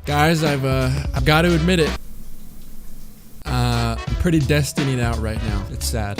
Guys, I've got to admit it. I'm pretty Destinied out right now. It's sad.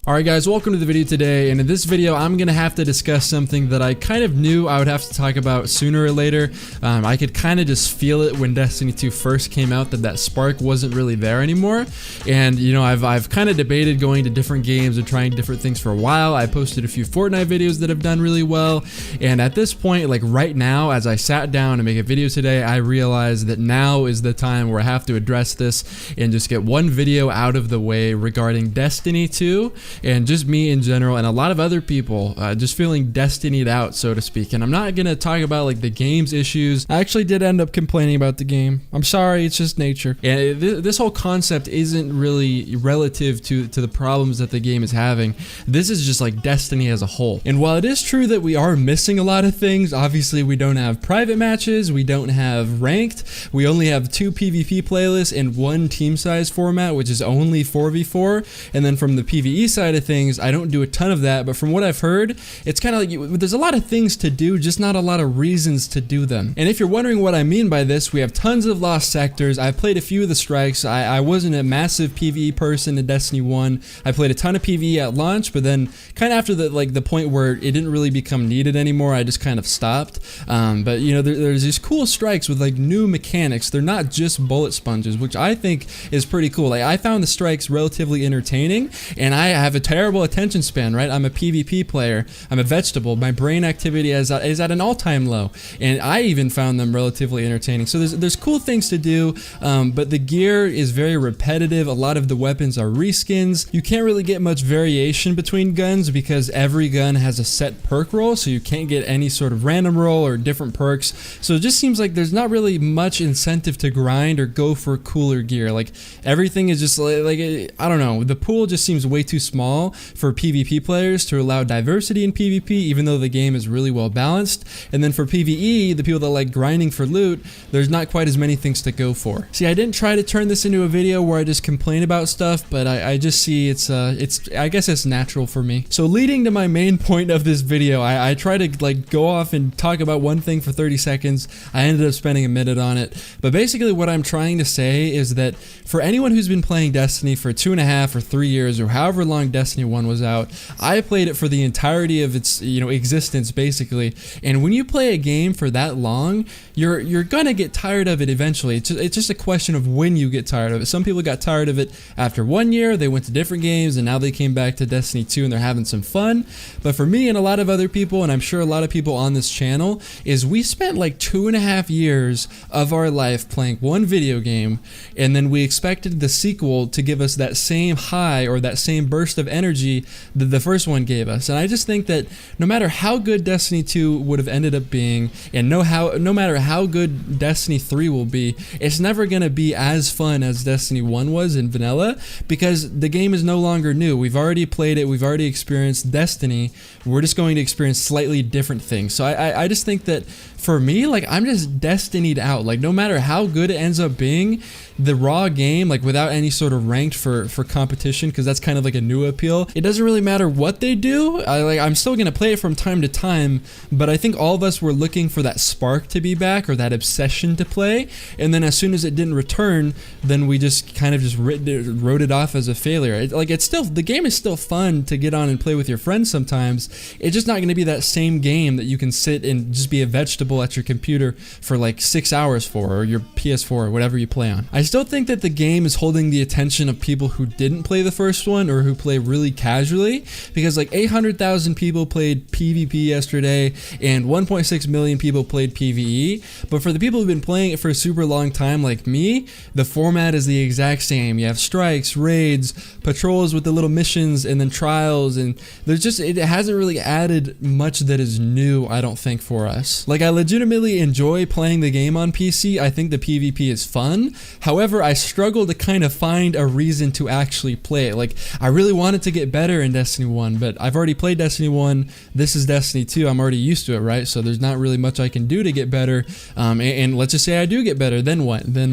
Alright guys, welcome to the video today, and in this video I'm gonna have to discuss something that I kind of knew I would have to talk about sooner or later. I could kind of just feel it when Destiny 2 first came out, that spark wasn't really there anymore. And you know, I've kind of debated going to different games and trying different things for a while. I posted a few Fortnite videos that have done really well, and at this point, like right now, as I sat down to make a video today, I realized that now is the time where I have to address this and just get one video out of the way regarding Destiny 2. And just me in general, and a lot of other people just feeling Destinied out, so to speak. And I'm not gonna talk about like the game's issues. I actually did end up complaining about the game. I'm sorry, it's just nature. And this whole concept isn't really relative to the problems that the game is having. This is just like Destiny as a whole. And while it is true that we are missing a lot of things, obviously we don't have private matches, we don't have ranked, we only have 2 PvP playlists and 1 team size format, which is only 4v4. And then from the PvE side of things, I don't do a ton of that, but from what I've heard, it's kind of like there's a lot of things to do, just not a lot of reasons to do them. And if you're wondering what I mean by this, we have tons of lost sectors. I've played a few of the strikes. I wasn't a massive PvE person in Destiny 1. I played a ton of PvE at launch, but then kind of after the point where it didn't really become needed anymore, I just kind of stopped. But you know, there's these cool strikes with like new mechanics. They're not just bullet sponges, which I think is pretty cool. Like I found the strikes relatively entertaining, and I have a terrible attention span, right? I'm a PvP player. I'm a vegetable. My brain activity is at an all-time low, and I even found them relatively entertaining. So there's cool things to do, but the gear is very repetitive. A lot of the weapons are reskins. You can't really get much variation between guns because every gun has a set perk roll, so you can't get any sort of random roll or different perks. So it just seems like there's not really much incentive to grind or go for cooler gear. Like everything is just like I don't know. The pool just seems way too small for PvP players to allow diversity in PvP, even though the game is really well balanced. And then for PvE, the people that like grinding for loot, there's not quite as many things to go for. See, I didn't try to turn this into a video where I just complain about stuff, but I just see it's I guess it's natural for me. So leading to my main point of this video, I try to like go off and talk about one thing for 30 seconds. I ended up spending a minute on it. But basically what I'm trying to say is that for anyone who's been playing Destiny for 2.5 or 3 years or however long Destiny 1 was out, I played it for the entirety of its existence basically. And when you play a game for that long, you're gonna get tired of it eventually. It's just a question of when you get tired of it. Some people got tired of it after 1 year, they went to different games, and now they came back to Destiny 2 and they're having some fun. But for me and a lot of other people, and I'm sure a lot of people on this channel, is we spent like 2.5 years of our life playing one video game, and then we expected the sequel to give us that same high or that same burst of energy that the first one gave us. And I just think that no matter how good Destiny 2 would have ended up being, and no matter how good Destiny 3 will be, it's never going to be as fun as Destiny 1 was in vanilla, because the game is no longer new. We've already played it, we've already experienced Destiny, we're just going to experience slightly different things. So I just think that for me, like I'm just Destinied out. Like no matter how good it ends up being, the raw game, like without any sort of ranked for competition, because that's kind of like a new appeal, it doesn't really matter what they do. I'm still gonna play it from time to time, but I think all of us were looking for that spark to be back, or that obsession to play, and then as soon as it didn't return, then we just kind of just wrote it off as a failure. The game is still fun to get on and play with your friends sometimes. It's just not gonna be that same game that you can sit and just be a vegetable at your computer for like 6 hours for, or your PS4 or whatever you play on. I still think that the game is holding the attention of people who didn't play the first one or who play really casually, because like 800,000 people played PvP yesterday and 1.6 million people played PvE. But for the people who've been playing it for a super long time like me, the format is the exact same. You have strikes, raids, patrols with the little missions, and then trials, and it hasn't really added much that is new, I don't think, for us. Like I legitimately enjoy playing the game on PC. I think the PvP is fun. However, I struggle to kind of find a reason to actually play it. Like I really want wanted to get better in Destiny 1, but I've already played Destiny 1. This is Destiny 2. I'm already used to it, right? So there's not really much I can do to get better. And let's just say I do get better. Then what? Then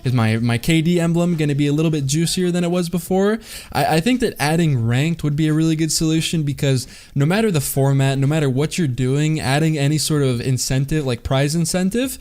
is my KD emblem going to be a little bit juicier than it was before? I think that adding ranked would be a really good solution, because no matter the format, no matter what you're doing, adding any sort of incentive, like prize incentive,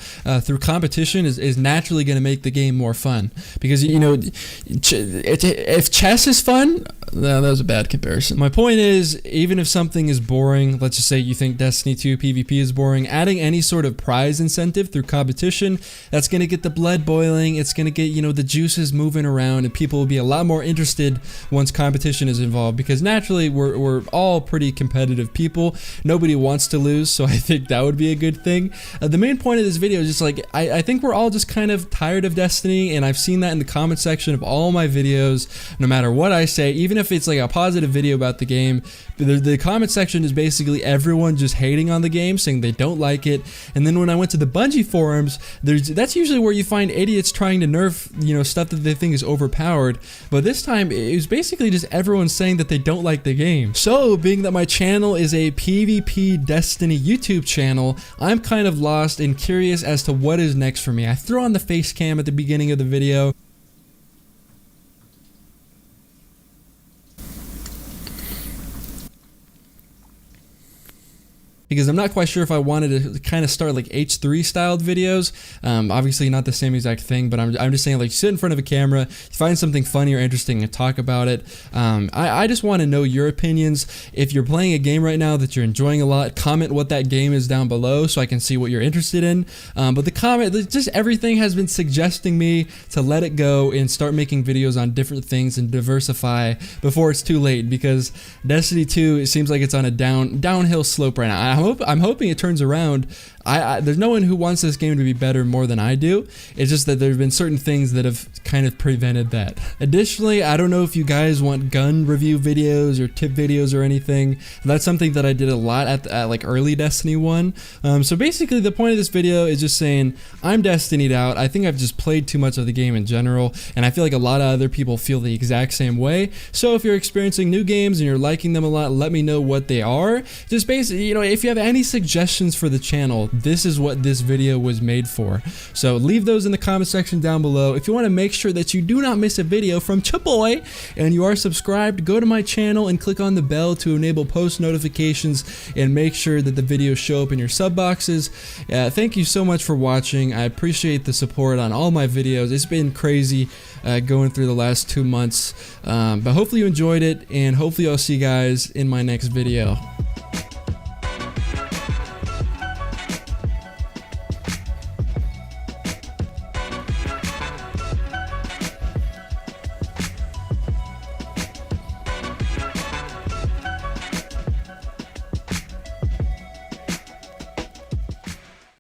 through competition is naturally going to make the game more fun. Because, you know, if chess is fun, no, that was a bad comparison. My point is, even if something is boring, let's just say you think Destiny 2 PvP is boring, adding any sort of prize incentive through competition, that's going to get the blood boiling, it's going to get, you know, the juices moving around, and people will be a lot more interested once competition is involved, because naturally we're all pretty competitive people. Nobody wants to lose, so I think that would be a good thing. The main point of this video is just like, I think we're all just kind of tired of Destiny, and I've seen that in the comment section of all my videos. No matter what I say, even if it's like a positive video about the game, the comment section is basically everyone just hating on the game, saying they don't like it. And then when I went to the Bungie forums, that's usually where you find idiots trying to nerf, you know, stuff that they think is overpowered. But this time it was basically just everyone saying that they don't like the game. So being that my channel is a PvP Destiny YouTube channel, I'm kind of lost and curious as to what is next for me. I threw on the face cam at the beginning of the video. Because I'm not quite sure if I wanted to kind of start like H3 styled videos. Obviously not the same exact thing, but I'm just saying, like, sit in front of a camera, find something funny or interesting and talk about it. I just want to know your opinions. If you're playing a game right now that you're enjoying a lot, comment what that game is down below so I can see what you're interested in. But the comment, just everything has been suggesting me to let it go and start making videos on different things and diversify before it's too late, because Destiny 2, it seems like it's on a downhill slope right now. I'm hoping it turns around. There's no one who wants this game to be better more than I do. It's just that there have been certain things that have kind of prevented that. Additionally, I don't know if you guys want gun review videos or tip videos or anything. That's something that I did a lot at like early Destiny 1. So basically the point of this video is just saying, I'm Destinied out. I think I've just played too much of the game in general, and I feel like a lot of other people feel the exact same way. So if you're experiencing new games and you're liking them a lot, let me know what they are. Just basically, you know, if you have any suggestions for the channel, this is what this video was made for. So leave those in the comment section down below. If you want to make sure that you do not miss a video from Chaboy and you are subscribed, go to my channel and click on the bell to enable post notifications and make sure that the videos show up in your sub boxes. Thank you so much for watching. I appreciate the support on all my videos. It's been crazy going through the last 2 months, but hopefully you enjoyed it, and hopefully I'll see you guys in my next video.